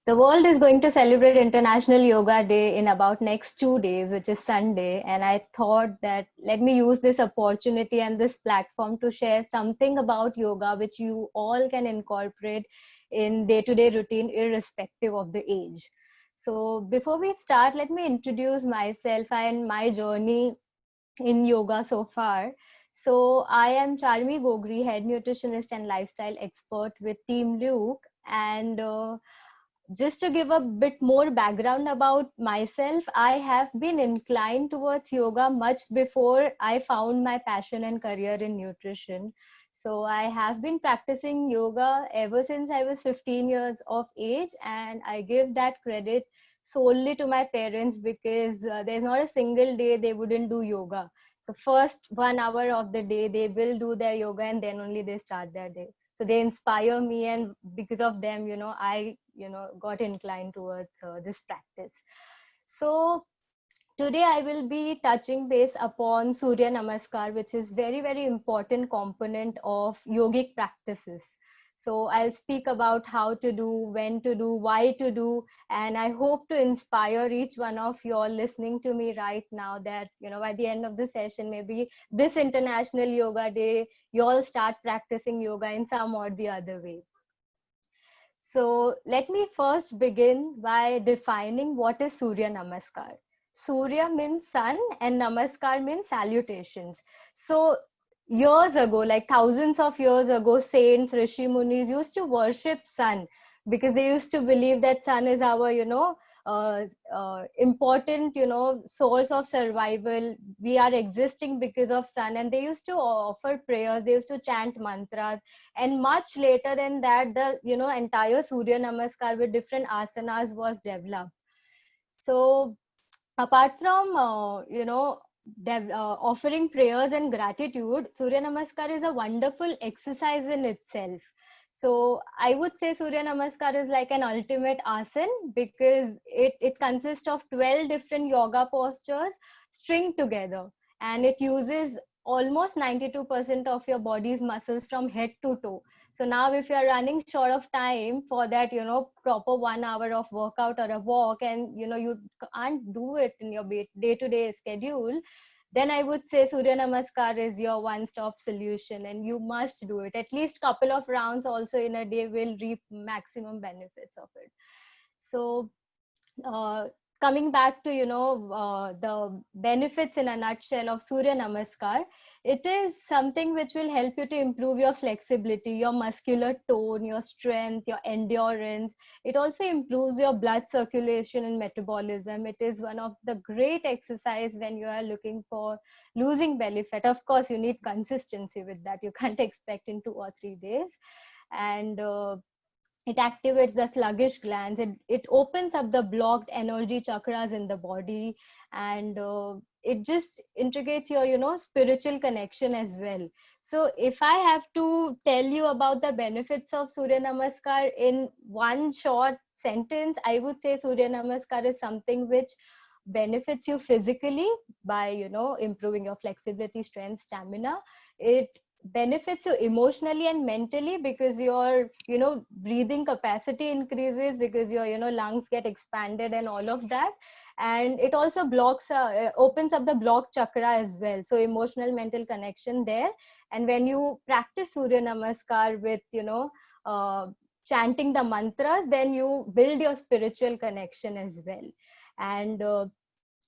The world is going to celebrate International Yoga Day in about next 2 days, which is Sunday. And I thought that let me use this opportunity and this platform to share something about yoga, which you all can incorporate in day-to-day routine, irrespective of the age. So before we start, let me introduce myself and my journey in yoga so far. So I am Charmi Gogri, head nutritionist and lifestyle expert with Team Luke. And just to give a bit more background about myself, I have been inclined towards yoga much before I found my passion and career in nutrition. So I have been practicing yoga ever since I was 15 years of age, and I give that credit solely to my parents because there's not a single day they wouldn't do yoga. So first 1 hour of the day they will do their yoga, and then only they start their day. So they inspire me, and because of them, I got inclined towards this practice. So today I will be touching base upon Surya Namaskar, which is very, very important component of yogic practices. So I'll speak about how to do, when to do, why to do, and I hope to inspire each one of you all listening to me right now that, by the end of the session, maybe this International Yoga Day, you all start practicing yoga in some or the other way. So let me first begin by defining what is Surya Namaskar. Surya means sun and Namaskar means salutations. So years ago, like thousands of years ago, saints, Rishi Munis used to worship sun because they used to believe that sun is our, important, source of survival. We are existing because of sun, and they used to offer prayers. They used to chant mantras, and much later than that, the entire Surya Namaskar with different asanas was developed. So apart from offering prayers and gratitude, Surya Namaskar is a wonderful exercise in itself. So I would say Surya Namaskar is like an ultimate asan because it consists of 12 different yoga postures stringed together, and it uses almost 92% of your body's muscles from head to toe. So now if you're running short of time for that, proper 1 hour of workout or a walk, and you can't do it in your day-to-day schedule, then I would say Surya Namaskar is your one-stop solution, and you must do it. At least couple of rounds also in a day will reap maximum benefits of it. So uh, coming back to the benefits in a nutshell of Surya Namaskar, it is something which will help you to improve your flexibility, your muscular tone, your strength, your endurance. It also improves your blood circulation and metabolism. It is one of the great exercise when you are looking for losing belly fat. Of course you need consistency with that. You can't expect in 2 or 3 days. And it activates the sluggish glands. It opens up the blocked energy chakras in the body, and it just integrates your spiritual connection as well. So if I have to tell you about the benefits of Surya Namaskar in one short sentence, I would say Surya Namaskar is something which benefits you physically by improving your flexibility, strength, stamina. It benefits you emotionally and mentally because your breathing capacity increases, because your lungs get expanded and all of that. And it also opens up the blocked chakra as well, so emotional mental connection there. And when you practice Surya Namaskar with uh, chanting the mantras, then you build your spiritual connection as well. And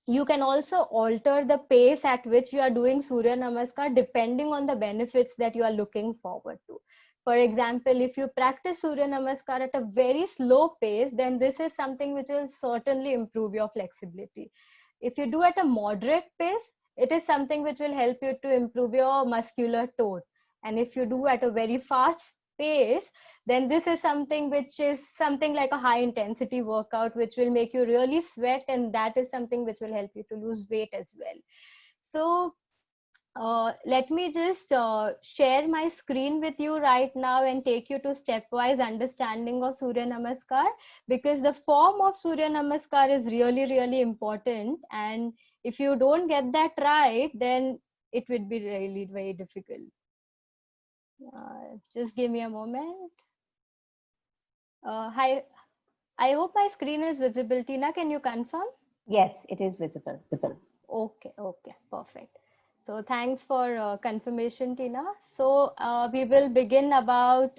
you can also alter the pace at which you are doing Surya Namaskar depending on the benefits that you are looking forward to. For example, if you practice Surya Namaskar at a very slow pace, then this is something which will certainly improve your flexibility. If you do at a moderate pace, it is something which will help you to improve your muscular tone. And if you do at a very fast pace, then this is something which is something like a high intensity workout, which will make you really sweat, and that is something which will help you to lose weight as well. So let me just share my screen with you right now and take you to stepwise understanding of Surya Namaskar, because the form of Surya Namaskar is really, really important. And if you don't get that right, then it would be really very difficult. Just give me a moment. Hi, I hope my screen is visible. Tina, can you confirm? Yes, it is visible. Okay, okay, perfect. So thanks for confirmation, Tina. So we will begin about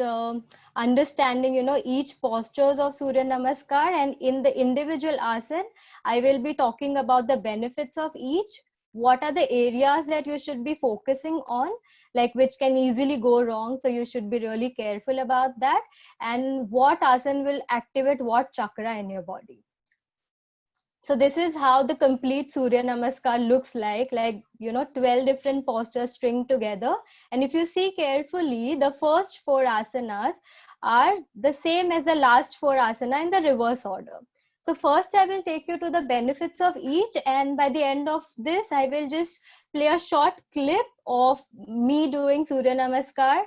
understanding, each postures of Surya Namaskar, and in the individual asana, I will be talking about the benefits of each. What are the areas that you should be focusing on, like which can easily go wrong? So you should be really careful about that. And what asana will activate what chakra in your body. So this is how the complete Surya Namaskar looks like 12 different postures string together. And if you see carefully, the first four asanas are the same as the last four asana in the reverse order. So first I will take you to the benefits of each, and by the end of this I will just play a short clip of me doing Surya Namaskar,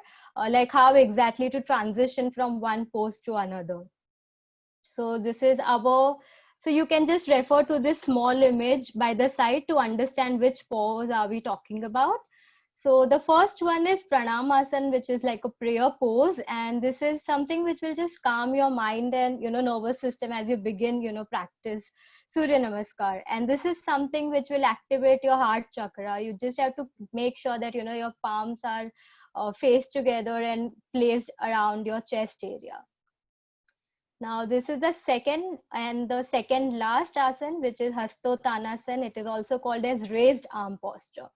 like how exactly to transition from one pose to another. So this is our, so you can just refer to this small image by the side to understand which pose are we talking about. So the first one is Pranamasana, which is like a prayer pose, and this is something which will just calm your mind and nervous system as you begin practice Surya Namaskar. And this is something which will activate your heart chakra. You just have to make sure that your palms are faced together and placed around your chest area. Now, this is the second and the second last asana, which is Hastottanasana. It is also called as raised arm posture.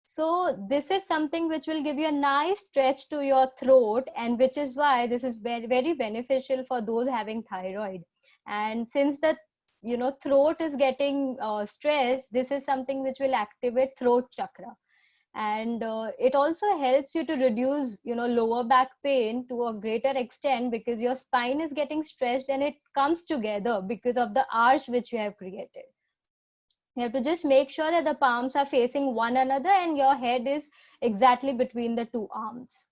So this is something which will give you a nice stretch to your throat, and which is why this is very, very beneficial for those having thyroid. And since the throat is getting stressed, this is something which will activate throat chakra. And it also helps you to reduce lower back pain to a greater extent, because your spine is getting stretched and it comes together because of the arch which you have created. You have to just make sure that the palms are facing one another and your head is exactly between the two arms.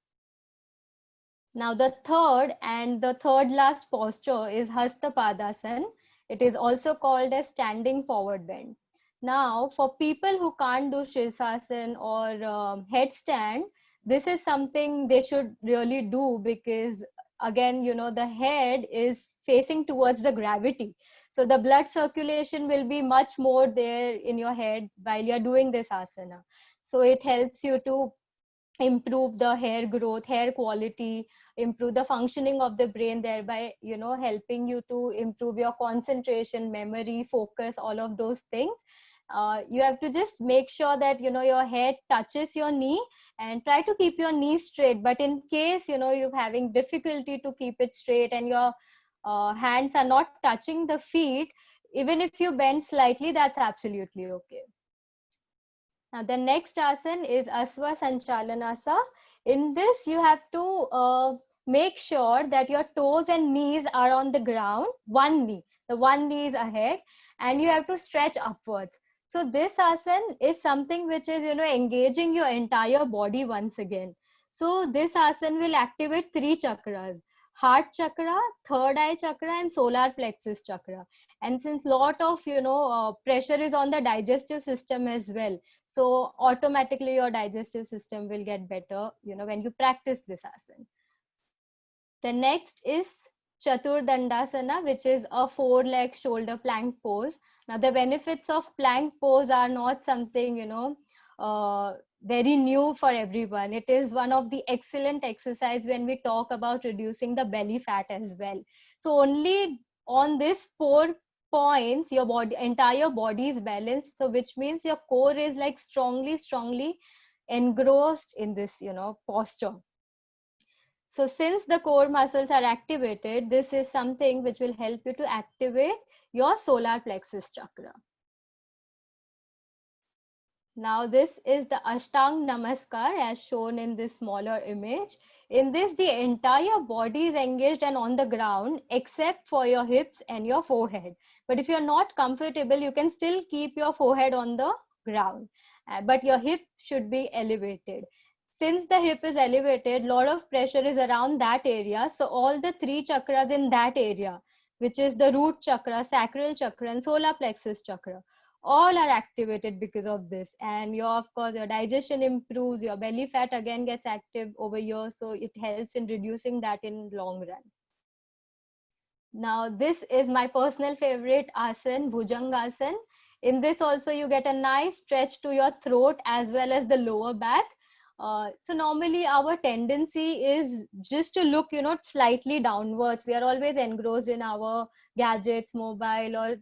Now the third last posture is Hasta Padasana. It is also called as standing forward bend. Now, for people who can't do Shirsasana or headstand, this is something they should really do, because again, the head is facing towards the gravity. So the blood circulation will be much more there in your head while you're doing this asana. So it helps you to improve the hair growth, hair quality, improve the functioning of the brain, thereby helping you to improve your concentration, memory, focus, all of those things. You have to just make sure that your head touches your knee, and try to keep your knee straight. But in case you're having difficulty to keep it straight and your hands are not touching the feet, even if you bend slightly, that's absolutely okay. Now, the next asana is Asva Sanchalanasa. In this, you have to make sure that your toes and knees are on the ground, one knee. The one knee is ahead, and you have to stretch upwards. So this asana is something which is, engaging your entire body once again. So this asana will activate three chakras: heart chakra, third eye chakra, and solar plexus chakra. And since lot of, pressure is on the digestive system as well, so automatically your digestive system will get better when you practice this asana. The next is Chatur Dandasana, which is a 4-leg shoulder plank pose. Now the benefits of plank pose are not something very new for everyone. It is one of the excellent exercise when we talk about reducing the belly fat as well. So only on this 4 points your body, entire body is balanced, so which means your core is like strongly engrossed in this posture. So since the core muscles are activated, this is something which will help you to activate your solar plexus chakra. Now this is the Ashtang Namaskar as shown in this smaller image. In this, the entire body is engaged and on the ground except for your hips and your forehead. But if you're not comfortable, you can still keep your forehead on the ground, but your hip should be elevated. Since the hip is elevated, lot of pressure is around that area. So all the three chakras in that area, which is the root chakra, sacral chakra, and solar plexus chakra, all are activated because of this. And of course your digestion improves, your belly fat again gets active over here, so it helps in reducing that in long run. Now, this is my personal favorite asan, Bhujangasana. In this also, you get a nice stretch to your throat as well as the lower back. So normally our tendency is just to look, slightly downwards. We are always engrossed in our gadgets, mobile, or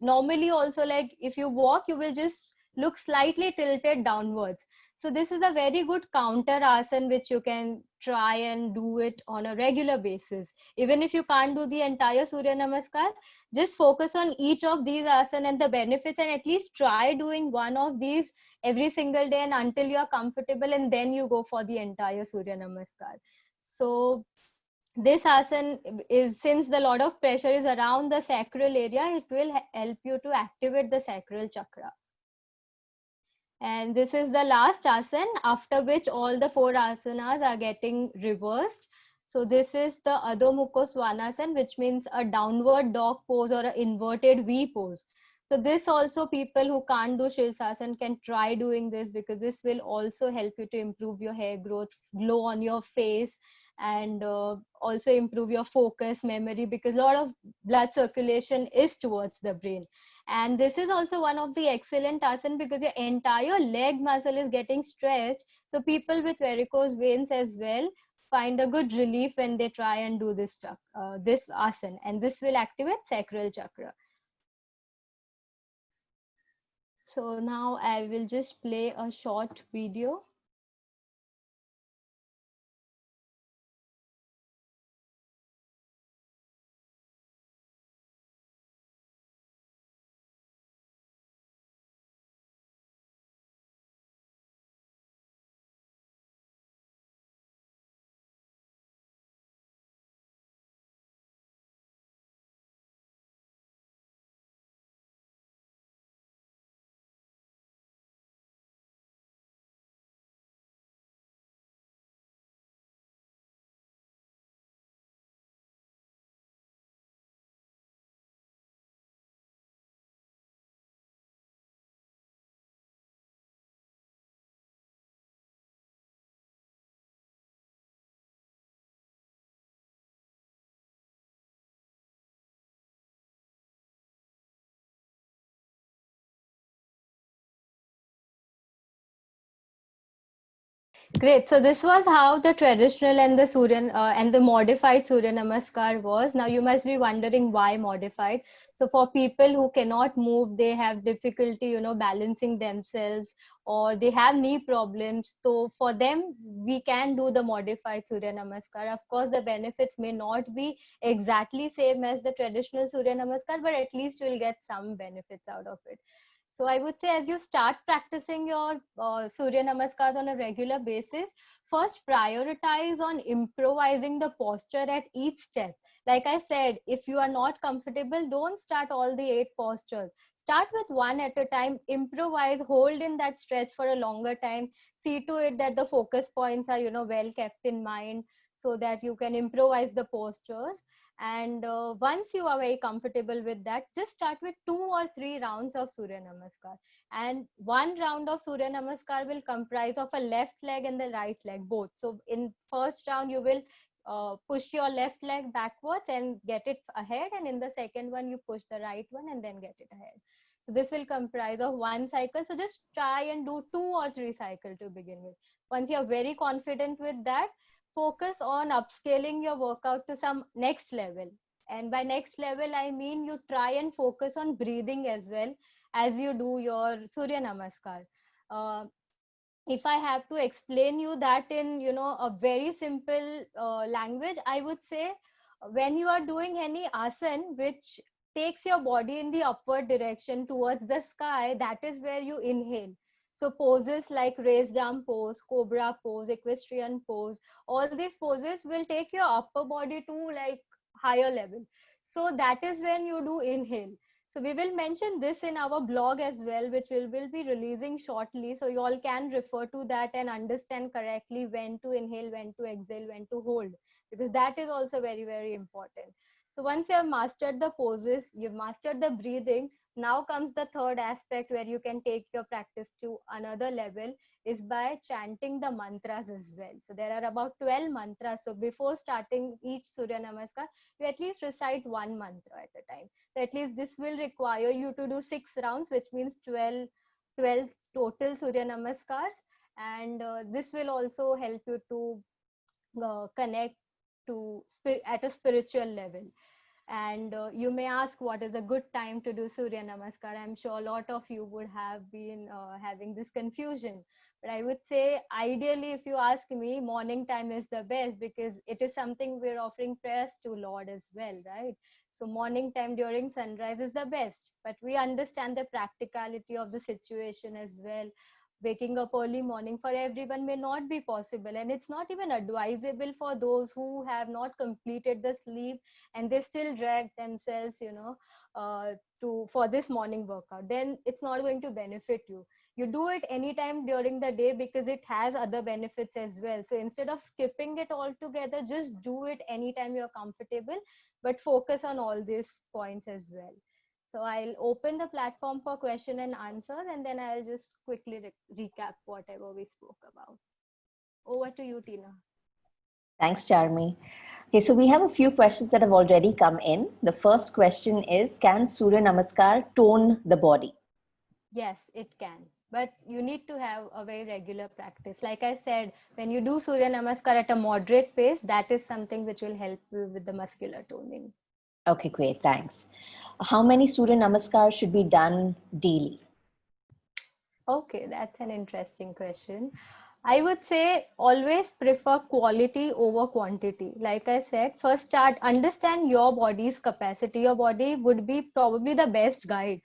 normally also, like if you walk, you will just look slightly tilted downwards. So this is a very good counter asana which you can try and do it on a regular basis. Even if you can't do the entire Surya Namaskar, just focus on each of these asana and the benefits, and at least try doing one of these every single day and until you are comfortable, and then you go for the entire Surya Namaskar. So this asana is, since the lot of pressure is around the sacral area, it will help you to activate the sacral chakra. And this is the last asana, after which all the 4 asanas are getting reversed. So this is the Adho Mukha Svanasana, which means a downward dog pose or an inverted V pose. So this also, people who can't do Shirsasana can try doing this, because this will also help you to improve your hair growth, glow on your face, and also improve your focus, memory, because a lot of blood circulation is towards the brain. And this is also one of the excellent asana because your entire leg muscle is getting stretched. So people with varicose veins as well find a good relief when they try and do this stuff, this asana, and this will activate sacral chakra. So now I will just play a short video. Great. So this was how the traditional and the Surya and the modified Surya Namaskar was. Now you must be wondering why modified. So for people who cannot move, they have difficulty, balancing themselves, or they have knee problems. So for them, we can do the modified Surya Namaskar. Of course, the benefits may not be exactly same as the traditional Surya Namaskar, but at least you'll get some benefits out of it. So I would say, as you start practicing your Surya Namaskars on a regular basis, first prioritize on improvising the posture at each step. Like I said, if you are not comfortable, don't start all the 8 postures. Start with one at a time, improvise, hold in that stretch for a longer time. See to it that the focus points are, well kept in mind, so that you can improvise the postures. And once you are very comfortable with that, just start with 2 or 3 rounds of Surya Namaskar. And one round of Surya Namaskar will comprise of a left leg and the right leg, both. So in first round, you will push your left leg backwards and get it ahead. And in the second one, you push the right one and then get it ahead. So this will comprise of one cycle. So just try and do 2 or 3 cycles to begin with. Once you're very confident with that, focus on upscaling your workout to some next level. And by next level, I mean you try and focus on breathing as well as you do your Surya Namaskar. Uh, if I have to explain you that in, a very simple language, I would say when you are doing any asana which takes your body in the upward direction towards the sky, that is where you inhale. So poses like raised arm pose, cobra pose, equestrian pose, all these poses will take your upper body to like higher level. So that is when you do inhale. So we will mention this in our blog as well, which will be releasing shortly. So you all can refer to that and understand correctly when to inhale, when to exhale, when to hold, because that is also very, very important. So once you have mastered the poses, you've mastered the breathing, now comes the third aspect where you can take your practice to another level, is by chanting the mantras as well. So there are about 12 mantras. So before starting each Surya Namaskar, you at least recite one mantra at a time. So at least this will require you to do 6 rounds, which means 12 total Surya Namaskars. And this will also help you to connect to at a spiritual level. And you may ask what is a good time to do Surya Namaskar. I'm sure a lot of you would have been having this confusion. But I would say, ideally, if you ask me, morning time is the best, because it is something we're offering prayers to Lord as well, right? So morning time during sunrise is the best. But we understand the practicality of the situation as well. Waking up early morning for everyone may not be possible, and it's not even advisable for those who have not completed the sleep and they still drag themselves, to for this morning workout. Then it's not going to benefit you. You do it anytime during the day, because it has other benefits as well. So instead of skipping it altogether, just do it anytime you're comfortable, but focus on all these points as well. So I'll open the platform for question and answers, and then I'll just quickly recap whatever we spoke about. Over to you, Tina. Thanks, Charmi. Okay, so we have a few questions that have already come in. The first question is, can Surya Namaskar tone the body? Yes, it can. But you need to have a very regular practice. Like I said, when you do Surya Namaskar at a moderate pace, that is something which will help you with the muscular toning. Okay, great, thanks. How many Surya Namaskar should be done daily? Okay, that's an interesting question. I would say always prefer quality over quantity. Like I said, first understand your body's capacity. Your body would be probably the best guide.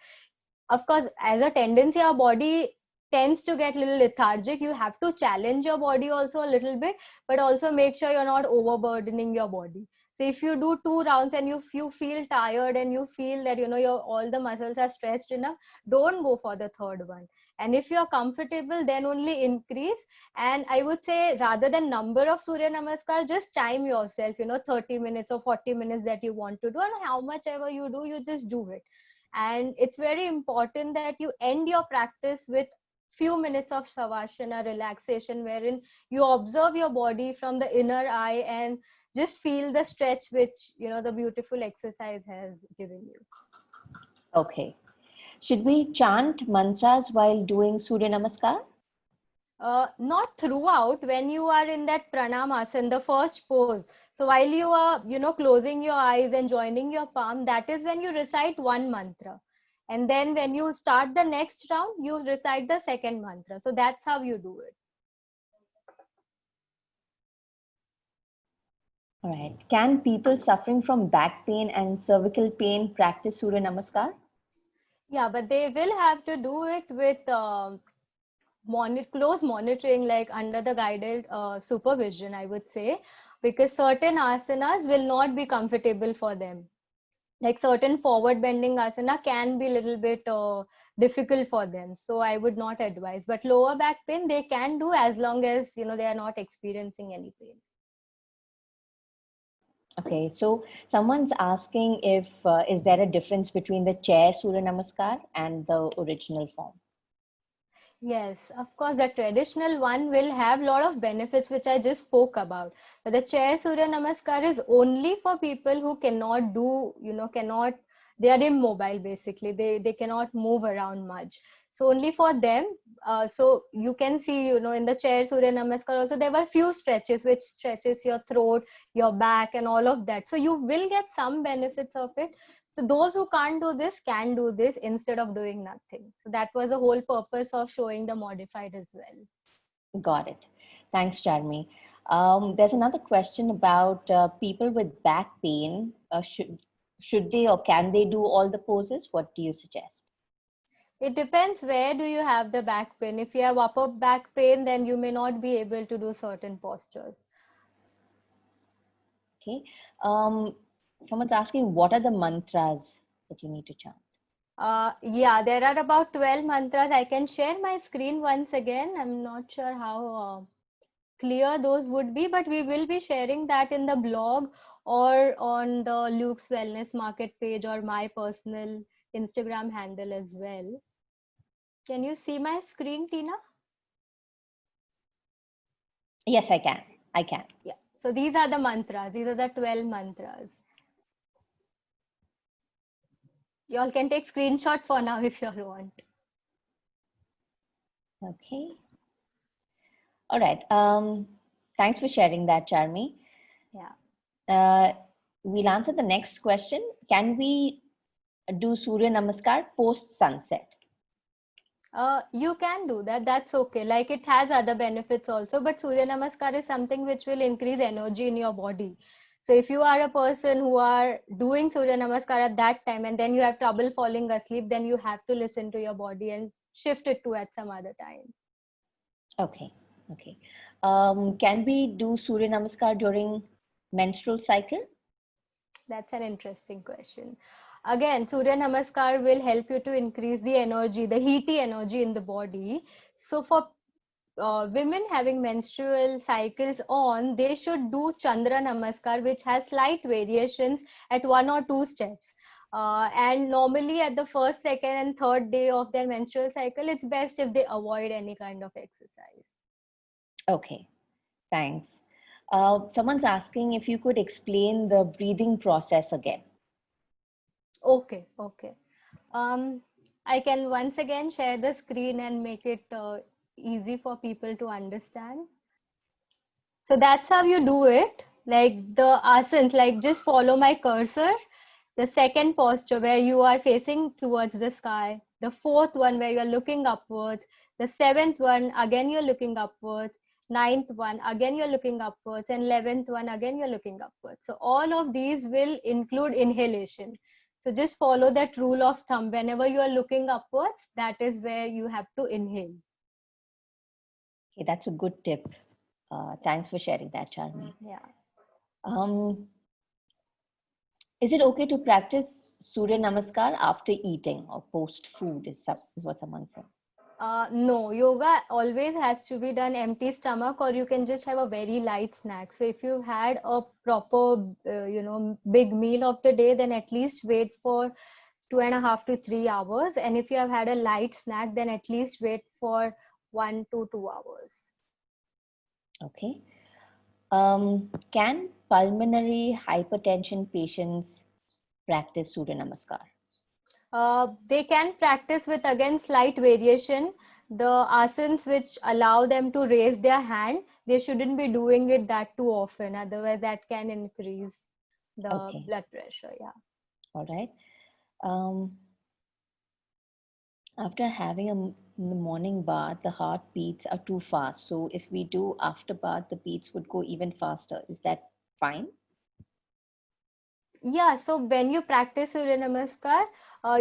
Of course, as a tendency, our body tends to get a little lethargic. You have to challenge your body also a little bit, but also make sure you're not overburdening your body. So if you do 2 rounds and you feel tired and you feel that your all the muscles are stressed enough, don't go for the third one. And if you're comfortable, then only increase. And I would say, rather than number of Surya Namaskar, just time yourself, 30 minutes or 40 minutes that you want to do, and how much ever you do, you just do it. And it's very important that you end your practice with few minutes of savasana relaxation, wherein you observe your body from the inner eye and just feel the stretch which the beautiful exercise has given you. Okay. Should we chant mantras while doing Surya Namaskar? Not throughout. When you are in that pranamasana, the first pose, so while you are closing your eyes and joining your palm, that is when you recite one mantra, and then when you start the next round, you recite the second mantra. So that's how you do it. All right. Can people suffering from back pain and cervical pain practice Surya Namaskar? Yeah, but they will have to do it with close monitoring, like under the guided supervision, I would say, because certain asanas will not be comfortable for them. Like certain forward bending asana can be a little bit difficult for them. So I would not advise. But lower back pain, they can do, as long as they are not experiencing any pain. Okay, so someone's asking if is there a difference between the chair Surya Namaskar and the original form? Yes, of course, the traditional one will have a lot of benefits, which I just spoke about. But the chair Surya Namaskar is only for people who cannot do, they are immobile basically. They cannot move around much. So only for them. So you can see, in the chair Surya Namaskar also, there were few stretches, which stretches your throat, your back, and all of that. So you will get some benefits of it. So those who can't do this can do this instead of doing nothing. So that was the whole purpose of showing the modified as well. Got it. Thanks, Charmi. There's another question about people with back pain. Should they or can they do all the poses? What do you suggest? It depends, where do you have the back pain. If you have upper back pain, then you may not be able to do certain postures. Okay. Someone's asking, what are the mantras that you need to chant? Yeah, there are about 12 mantras. I can share my screen once again. I'm not sure how clear those would be, but we will be sharing that in the blog or on the Luke's Wellness Market page or my personal Instagram handle as well. Can you see my screen, Tina? Yes, I can. Yeah. So these are the mantras. These are the 12 mantras. You all can take screenshot for now if you all want. Okay. All right. Thanks for sharing that, Charmi. Yeah. We'll answer the next question. Can we do Surya Namaskar post sunset? You can do that. That's okay. Like it has other benefits also, but Surya Namaskar is something which will increase energy in your body. So if you are a person who are doing Surya Namaskar at that time and then you have trouble falling asleep, then you have to listen to your body and shift it to at some other time. Okay. Can we do Surya Namaskar during menstrual cycle? That's an interesting question. Again, Surya Namaskar will help you to increase the energy, the heaty energy in the body. So for women having menstrual cycles on, they should do Chandra Namaskar, which has slight variations at 1 or 2 steps. And normally at the first, second, and third day of their menstrual cycle, it's best if they avoid any kind of exercise. Okay, thanks. Someone's asking if you could explain the breathing process again. Okay. I can once again share the screen and make it easy for people to understand. So that's how you do it. Like the asanas, like just follow my cursor. The second posture where you are facing towards the sky. The fourth one where you're looking upwards. The seventh one, again you're looking upwards. Ninth one, again you're looking upwards. And 11th one, again you're looking upwards. So all of these will include inhalation. So just follow that rule of thumb. Whenever you are looking upwards, that is where you have to inhale. Okay, that's a good tip. Thanks for sharing that, Charmi. Yeah. Is it okay to practice Surya Namaskar after eating or post food is what someone said? No, yoga always has to be done empty stomach, or you can just have a very light snack. So if you've had a proper, big meal of the day, then at least wait for 2.5 to 3 hours. And if you have had a light snack, then at least wait for 1 to 2 hours. Okay. Can pulmonary hypertension patients practice Surya Namaskar? They can practice with, again, slight variation. The asanas which allow them to raise their hand, they shouldn't be doing it that too often. Otherwise, that can increase the blood pressure. Yeah. All right. After having a morning bath, the heart beats are too fast. So if we do after bath, the beats would go even faster. Is that fine? Yeah, so when you practice Surya Namaskar,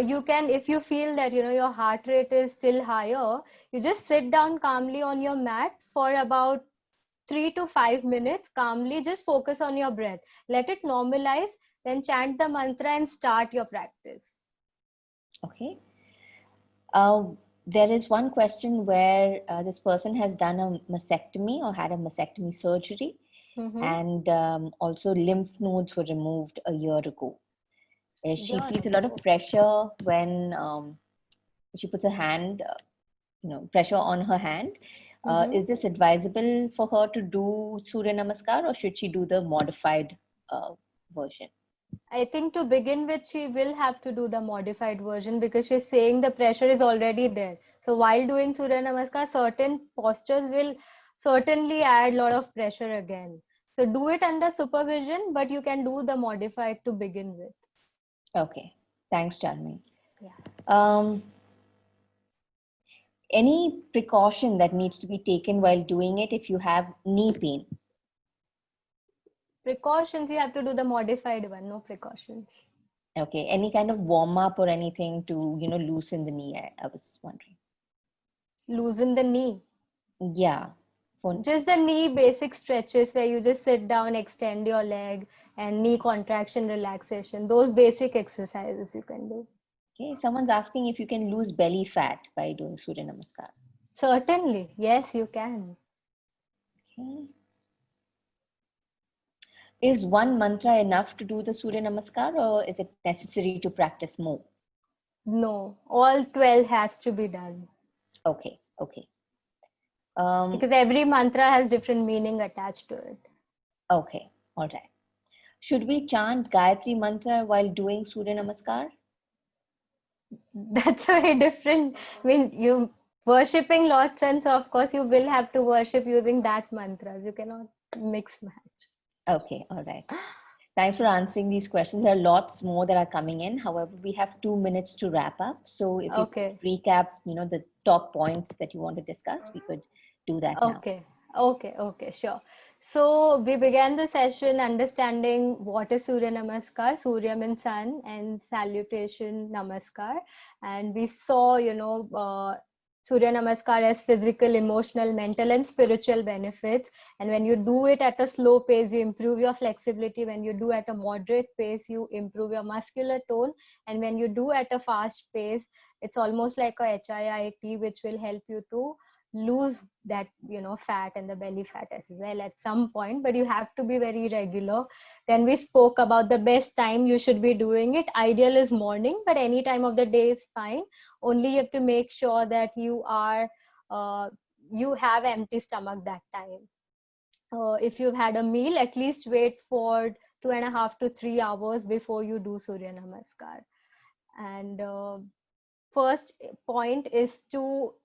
you can, if you feel that your heart rate is still higher, you just sit down calmly on your mat for about 3 to 5 minutes calmly. Just focus on your breath, let it normalize, then chant the mantra and start your practice. Okay. There is one question where this person has done a mastectomy or had a mastectomy surgery. And also lymph nodes were removed a year ago. She feels a lot of pressure when she puts her hand, pressure on her hand. Is this advisable for her to do Surya Namaskar, or should she do the modified version? I think to begin with, she will have to do the modified version because she's saying the pressure is already there. So while doing Surya Namaskar, certain postures will certainly add a lot of pressure again. So do it under supervision, but you can do the modified to begin with. Okay. Thanks, Charmi. Yeah. Any precaution that needs to be taken while doing it if you have knee pain? Precautions, you have to do the modified one, no precautions. Okay. Any kind of warm up or anything to, loosen the knee? I was wondering. Loosen the knee? Yeah. Just the knee basic stretches where you just sit down, extend your leg, and knee contraction, relaxation. Those basic exercises you can do. Okay. Someone's asking if you can lose belly fat by doing Surya Namaskar. Certainly. Yes, you can. Okay. Is one mantra enough to do the Surya Namaskar, or is it necessary to practice more? No, all 12 has to be done. Okay, okay. Because every mantra has different meaning attached to it. Okay, all right. Should we chant Gayatri mantra while doing Surya Namaskar? That's very different. I mean, you worshipping Lord, and so of course you will have to worship using that mantras. You cannot mix match. Okay, all right. Thanks for answering these questions. There are lots more that are coming in. However, we have 2 minutes to wrap up. So if you could recap, the top points that you want to discuss, we could do that now. Okay, sure. So we began the session understanding what is Surya Namaskar. Surya means sun, and salutation Namaskar. And we saw, Surya Namaskar as physical, emotional, mental, and spiritual benefits. And when you do it at a slow pace, you improve your flexibility. When you do at a moderate pace, you improve your muscular tone. And when you do at a fast pace, it's almost like a HIIT, which will help you to lose that fat and the belly fat as well at some point, but you have to be very regular. Then we spoke about the best time you should be doing it. Ideal is morning, but any time of the day is fine. Only you have to make sure that you have empty stomach that time. If you've had a meal, at least wait for 2.5 to 3 hours before you do Surya Namaskar. And first point is to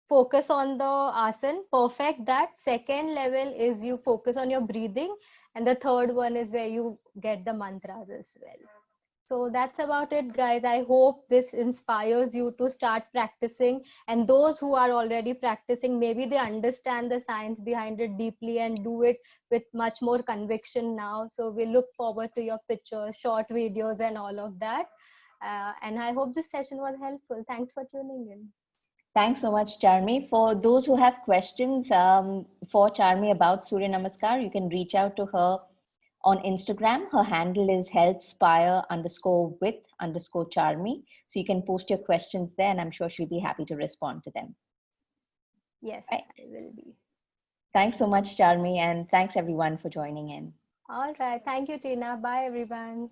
focus on the asana, perfect that. Second level is you focus on your breathing, and the third one is where you get the mantras as well. So that's about it, guys. I hope this inspires you to start practicing, and those who are already practicing, maybe they understand the science behind it deeply and do it with much more conviction now. So we look forward to your pictures, short videos, and all of that. And I hope this session was helpful. Thanks for tuning in. Thanks so much, Charmi. For those who have questions for Charmi about Surya Namaskar, you can reach out to her on Instagram. Her handle is healthspire_with_Charmi. So you can post your questions there, and I'm sure she'll be happy to respond to them. Yes, right. I will be. Thanks so much, Charmi, and thanks everyone for joining in. All right. Thank you, Tina. Bye, everyone.